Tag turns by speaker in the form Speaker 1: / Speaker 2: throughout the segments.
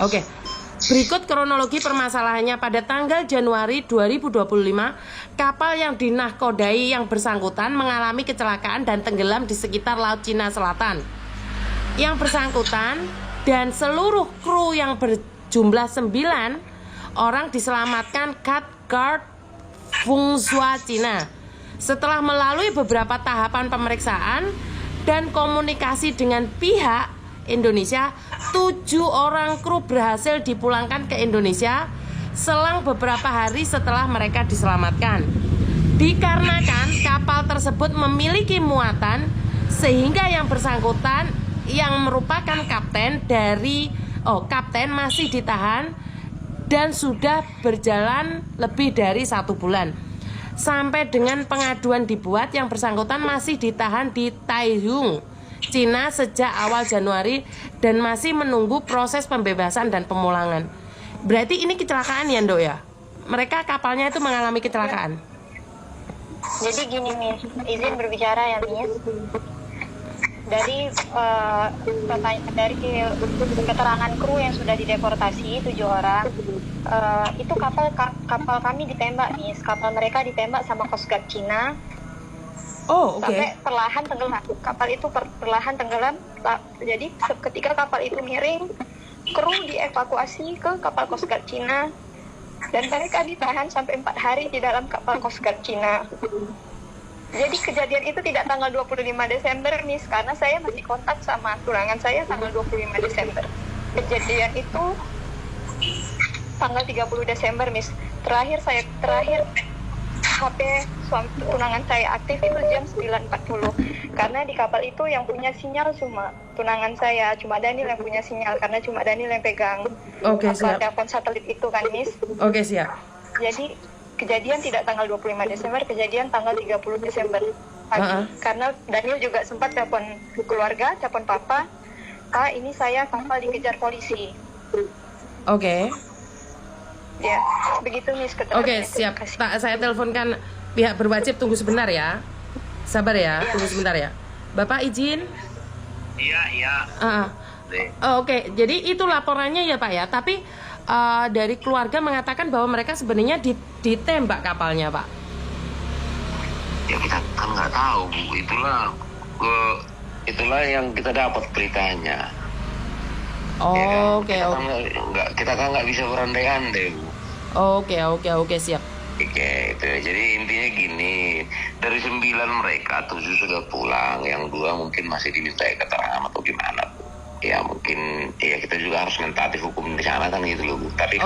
Speaker 1: Oke. Berikut kronologi permasalahannya. Pada tanggal Januari 2025, kapal yang dinahkodai yang bersangkutan mengalami kecelakaan dan tenggelam di sekitar Laut Cina Selatan. Yang bersangkutan dan seluruh kru yang berjumlah 9 orang diselamatkan Coast Guard Fungshua Cina. Setelah melalui beberapa tahapan pemeriksaan dan komunikasi dengan pihak Indonesia, 7 orang kru berhasil dipulangkan ke Indonesia selang beberapa hari setelah mereka diselamatkan. Dikarenakan kapal tersebut memiliki muatan sehingga yang bersangkutan yang merupakan kapten masih ditahan dan sudah berjalan lebih dari 1 bulan. Sampai dengan pengaduan dibuat, yang bersangkutan masih ditahan di Taichung, Cina sejak awal Januari dan masih menunggu proses pembebasan dan pemulangan. Berarti ini kecelakaan ya, Ndok ya? Mereka kapalnya itu mengalami kecelakaan.
Speaker 2: Jadi gini Miss, izin berbicara ya Miss. Dari keterangan kru yang sudah dideportasi 7 orang, itu kapal kami ditembak Miss. Kapal mereka ditembak sama Coast Guard Cina.
Speaker 1: Oh, oke.
Speaker 2: Sampai perlahan tenggelam. Kapal itu perlahan tenggelam. Jadi ketika kapal itu miring, kru dievakuasi ke kapal Coast Guard Cina dan mereka ditahan sampai 4 hari di dalam kapal Coast Guard Cina. Jadi kejadian itu tidak tanggal 25 Desember, Miss, karena saya masih kontak sama tunangan saya tanggal 25 Desember. Kejadian itu tanggal 30 Desember, Miss. Terakhir HP suami tunangan saya aktif itu jam 9.40 karena di kapal itu yang punya sinyal cuma tunangan saya, cuma Daniel yang punya sinyal karena cuma Daniel yang pegang telepon satelit itu kan, Miss.
Speaker 1: Oke, siap.
Speaker 2: Jadi kejadian tidak tanggal 25 Desember, kejadian tanggal 30 Desember pagi. Karena Daniel juga sempat telepon keluarga, telepon papa, Kak ini saya kapal dikejar polisi.
Speaker 1: Oke.
Speaker 2: Ya, begitu Miss.
Speaker 1: Oke, siap. Saya teleponkan pihak berwajib, tunggu sebentar ya. Sabar ya, tunggu sebentar ya. Bapak izin?
Speaker 3: Iya.
Speaker 1: Oke, jadi itu laporannya ya Pak ya. Tapi dari keluarga mengatakan bahwa mereka sebenarnya ditembak kapalnya Pak.
Speaker 3: Ya kita kan nggak tahu, Bu. Itulah yang kita dapat beritanya.
Speaker 1: Oke.
Speaker 3: Kita kan nggak bisa berandai-andai, Bu.
Speaker 1: Oke, siap.
Speaker 3: Oke, itu. Jadi intinya gini, dari 9 mereka 7 sudah pulang, yang 2 mungkin masih diminta keterangan atau gimana, Bu. Ya mungkin ya kita juga harus mentaati hukum di sana kan gitu loh, Bu. Tapi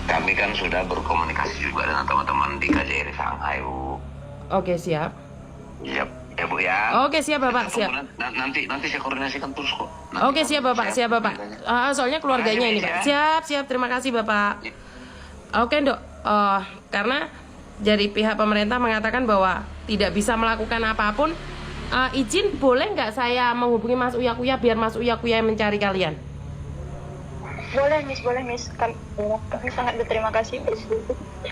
Speaker 3: kami kan sudah berkomunikasi juga dengan teman-teman di KJRI Shanghai, Bu.
Speaker 1: Oke, siap.
Speaker 3: Siap ya, Bu ya.
Speaker 1: Oke, siap Bapak, siap.
Speaker 3: Nanti saya koordinasikan terus kok.
Speaker 1: Oke, siap Bapak. Soalnya keluarganya ini Pak. Siap. Terima kasih Bapak. Oke, Dok. Karena dari pihak pemerintah mengatakan bahwa tidak bisa melakukan apapun. Izin boleh nggak saya menghubungi Mas Uya Kuya biar Mas Uya Kuya mencari kalian?
Speaker 2: Boleh Miss. Kami sangat berterima kasih Miss.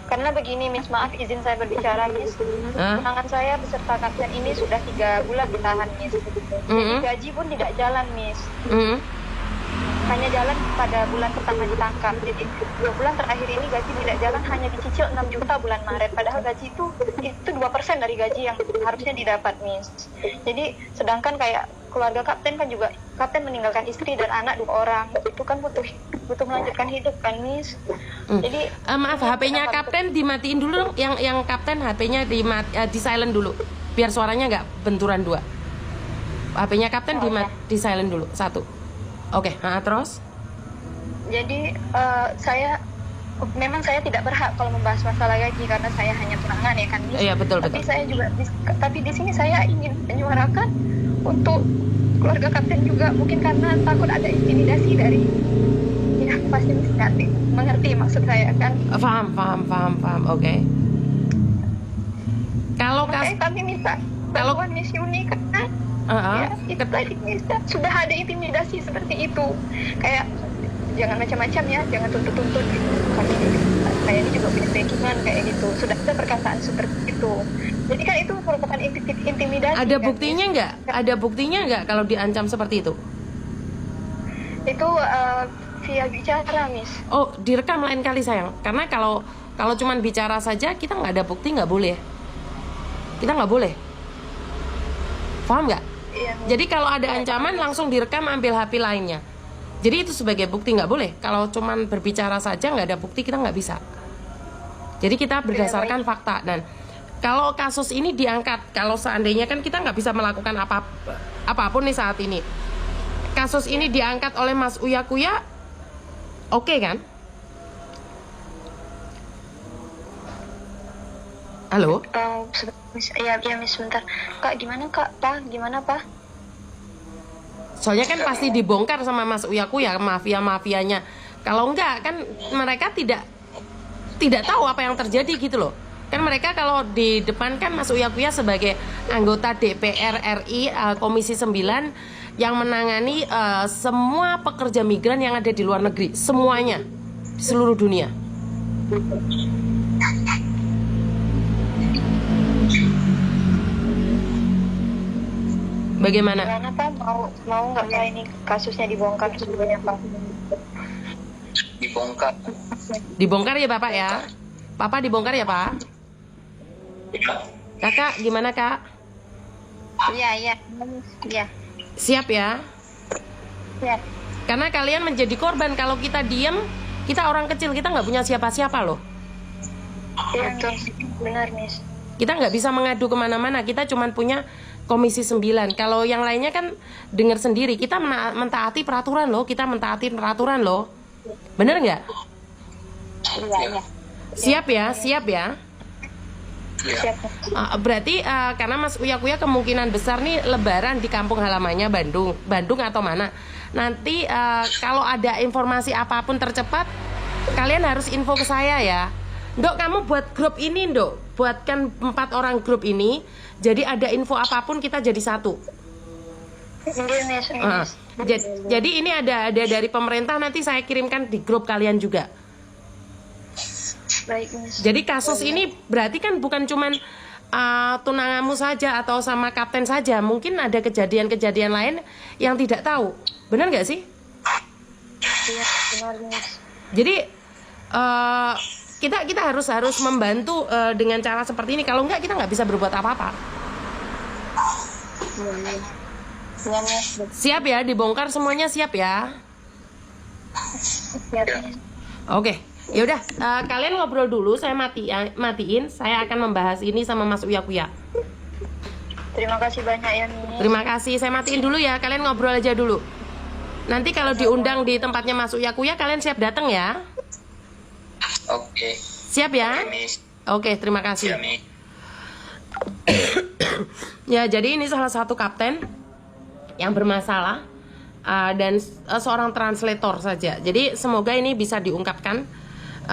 Speaker 2: Karena begini Miss, maaf izin saya berbicara Miss. Tunangan saya beserta kapten ini sudah 3 bulan ditahan Miss. Jadi gaji pun tidak jalan Miss. Hanya jalan pada bulan pertama ditangkap. Jadi 2 bulan terakhir ini gaji tidak jalan, hanya dicicil 6 juta bulan Maret. Padahal gaji itu 2% dari gaji yang harusnya didapat Miss. Jadi sedangkan kayak keluarga kapten kan juga, kapten meninggalkan istri dan anak 2 orang. Itu kan butuh melanjutkan hidup kan Miss. Jadi
Speaker 1: maaf, HP-nya kapten dimatiin dulu dong. Yang kapten HP-nya di silent dulu biar suaranya nggak benturan 2. HP-nya kapten di silent dulu 1. Oke, terus?
Speaker 2: Jadi memang saya tidak berhak kalau membahas masalah gaji karena saya hanya tunangan ya kan.
Speaker 1: Iya, betul.
Speaker 2: Tapi di sini saya ingin menyuarakan untuk keluarga kapten juga, mungkin karena takut ada intimidasi dari pasti mengerti maksud saya kan.
Speaker 1: Paham. Oke. Kalau
Speaker 2: kami minta bantuan Miss Yuni karena itu tadi sudah ada intimidasi seperti itu, kayak jangan macam-macam ya, jangan tuntut gitu. Kami kayak ini juga punya backingan kayak gitu, sudah ada perkataan seperti itu. Jadi kan itu merupakan intimidasi.
Speaker 1: Ada buktinya nggak? Ada buktinya nggak kalau diancam seperti itu?
Speaker 2: Itu via bicara, Miss.
Speaker 1: Oh, direkam lain kali sayang. Karena kalau cuman bicara saja kita nggak ada bukti, nggak boleh. Kita nggak boleh. Paham nggak?
Speaker 2: Iya.
Speaker 1: Jadi kalau ada ancaman langsung direkam, ambil HP lainnya. Jadi itu sebagai bukti, nggak boleh. Kalau cuman berbicara saja nggak ada bukti, kita nggak bisa. Jadi kita berdasarkan fakta. Dan kalau kasus ini diangkat, kalau seandainya kan kita nggak bisa melakukan apapun nih saat ini. Kasus ini diangkat oleh Mas Uya Kuya, oke kan? Halo?
Speaker 2: Iya, Miss, sebentar. Kak, gimana Kak? Pak, gimana Pak?
Speaker 1: Soalnya kan pasti dibongkar sama Mas Uya Kuya, mafia-mafianya. Kalau enggak kan mereka tidak tahu apa yang terjadi gitu loh. Kan mereka kalau di depan kan Mas Uya Kuya sebagai anggota DPR RI Komisi 9 yang menangani semua pekerja migran yang ada di luar negeri, semuanya di seluruh dunia. Bagaimana?
Speaker 2: Gimana Pak? Mau nggak Pak ini kasusnya dibongkar sebenarnya Pak?
Speaker 3: Dibongkar
Speaker 1: Dibongkar ya Bapak ya? Papa dibongkar ya Pak? Kakak gimana Kak?
Speaker 2: Iya.
Speaker 1: Siap ya?
Speaker 2: Siap.
Speaker 1: Karena kalian menjadi korban. Kalau kita diem, kita orang kecil, kita nggak punya siapa-siapa loh.
Speaker 2: Iya, benar Miss.
Speaker 1: Kita nggak bisa mengadu kemana-mana. Kita cuma punya Komisi 9. Kalau yang lainnya kan dengar sendiri. Kita mentaati peraturan loh. Kita mentaati peraturan loh. Bener nggak?
Speaker 2: Iya.
Speaker 1: Siap ya? Siap ya?
Speaker 2: Siap.
Speaker 1: Berarti karena Mas Uya Kuya kemungkinan besar nih lebaran di kampung halamannya Bandung atau mana. Nanti kalau ada informasi apapun tercepat, kalian harus info ke saya ya. Dok, kamu buat grup ini Dok. Buatkan 4 orang grup ini. Jadi ada info apapun kita jadi satu. Jadi ini ada dari pemerintah, nanti saya kirimkan di grup kalian juga.
Speaker 2: Baik, Miss.
Speaker 1: Jadi kasus ini berarti kan bukan cuman tunanganmu saja atau sama kapten saja. Mungkin ada kejadian-kejadian lain yang tidak tahu. Benar nggak sih?
Speaker 2: Iya, benar Miss.
Speaker 1: Jadi kita harus membantu dengan cara seperti ini. Kalau enggak kita nggak bisa berbuat apa-apa.
Speaker 2: Iya, Miss.
Speaker 1: Siap ya, dibongkar semuanya, siap ya.
Speaker 2: Siap, Miss.
Speaker 1: Oke, ya udah kalian ngobrol dulu, saya matiin. Saya akan membahas ini sama Mas Uya Kuya.
Speaker 2: Terima kasih banyak ya Miss.
Speaker 1: Terima kasih, saya matiin dulu ya. Kalian ngobrol aja dulu. Nanti kalau diundang di tempatnya Mas Uya Kuya, kalian siap datang ya.
Speaker 3: Oke.
Speaker 1: Siap ya? Oke, terima kasih. Ya, jadi ini salah satu kapten yang bermasalah dan seorang translator saja. Jadi semoga ini bisa diungkapkan